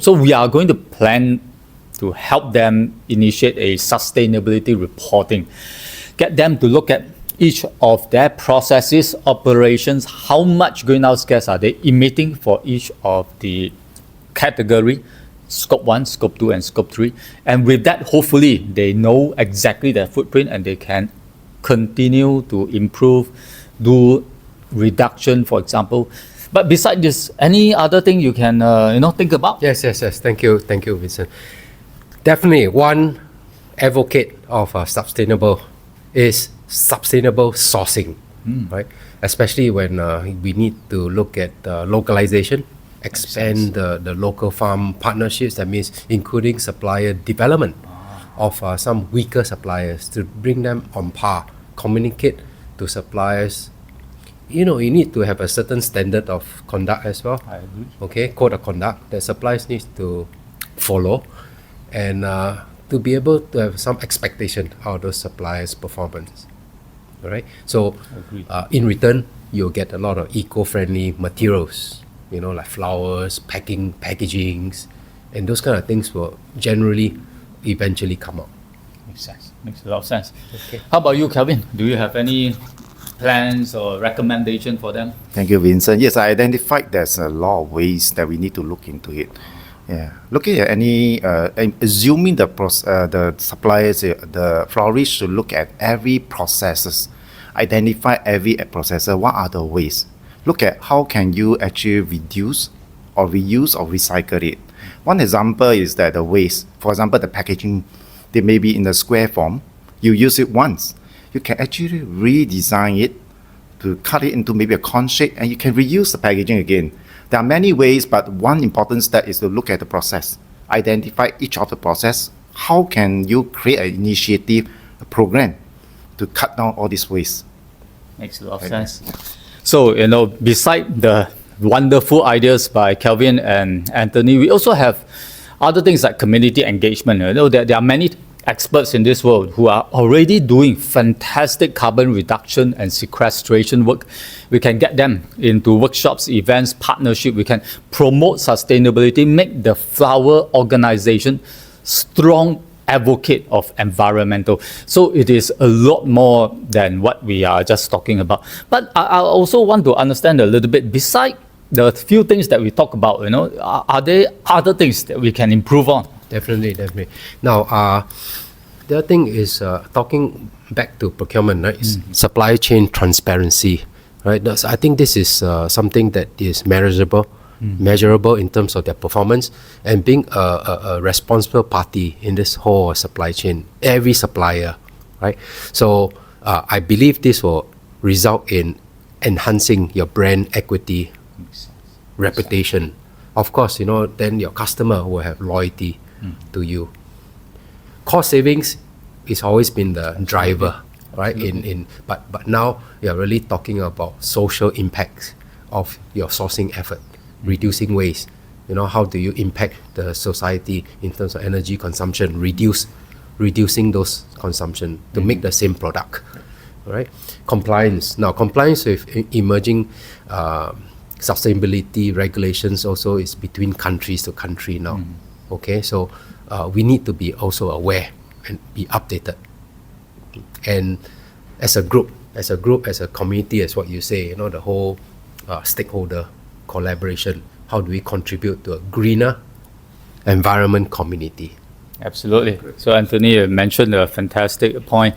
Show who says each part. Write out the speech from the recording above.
Speaker 1: So we are going to plan to help them initiate a sustainability reporting, get them to look at each of their processes, operations, how much greenhouse gas are they emitting for each of the category, scope 1, scope 2, and scope 3. And with that, hopefully, they know exactly their footprint and they can continue to improve, do reduction, for example. But besides this, any other thing you can think about?
Speaker 2: Yes. Thank you, Vincent. Definitely, one advocate of sustainable is sustainable sourcing, right? Especially when we need to look at localization, expand the local farm partnerships. That means including supplier development of some weaker suppliers to bring them on par, communicate to suppliers. You need to have a certain standard of conduct as well.
Speaker 1: I agree.
Speaker 2: Okay, code of conduct that suppliers need to follow, and to be able to have some expectation out of those suppliers' performance. All right. So, in return, you'll get a lot of eco-friendly materials. Like flowers, packagings, and those kind of things will generally, eventually come out.
Speaker 1: Makes sense. Makes a lot of sense.
Speaker 2: Okay.
Speaker 1: How about you, Kelvin? Do you have any plans or recommendation for them?
Speaker 3: Thank you, Vincent. Yes, I identified there's a lot of ways that we need to look into it. Yeah, looking at any, assuming the suppliers, the florists should look at every processes, identify every processor. What are the ways? Look at how can you actually reduce or reuse or recycle it. One example is that the waste, for example, the packaging, they may be in the square form. You use it once. You can actually redesign it to cut it into maybe a cone shape, and you can reuse the packaging again. There are many ways, but one important step is to look at the process. Identify each of the process. How can you create an initiative, a program to cut down all these waste?
Speaker 1: Makes a lot of sense. So, beside the wonderful ideas by Kelvin and Anthony, we also have other things like community engagement. There are many experts in this world who are already doing fantastic carbon reduction and sequestration work. We can get them into workshops, events, partnership. We can promote sustainability, make the flower organization strong advocate of environmental. So it is a lot more than what we are just talking about. But I also want to understand a little bit, beside the few things that we talk about, are there other things that we can improve on?
Speaker 2: Definitely. Now, the other thing is talking back to procurement, right? Supply chain transparency, right? I think this is something that is measurable in terms of their performance, and being a responsible party in this whole supply chain, every supplier, right? So I believe this will result in enhancing your brand equity, reputation. Of course, then your customer will have loyalty to you. Cost savings is always been the driver, right? But now you're really talking about social impacts of your sourcing effort, reducing waste. How do you impact the society in terms of energy consumption, reducing those consumption to make the same product, right? Compliance. Now, compliance with emerging sustainability regulations also is between countries to country now. Okay, so we need to be also aware and be updated. And as a group, as a community, as what you say, the whole stakeholder collaboration, how do we contribute to a greener environment community?
Speaker 1: Absolutely. So Anthony mentioned a fantastic point.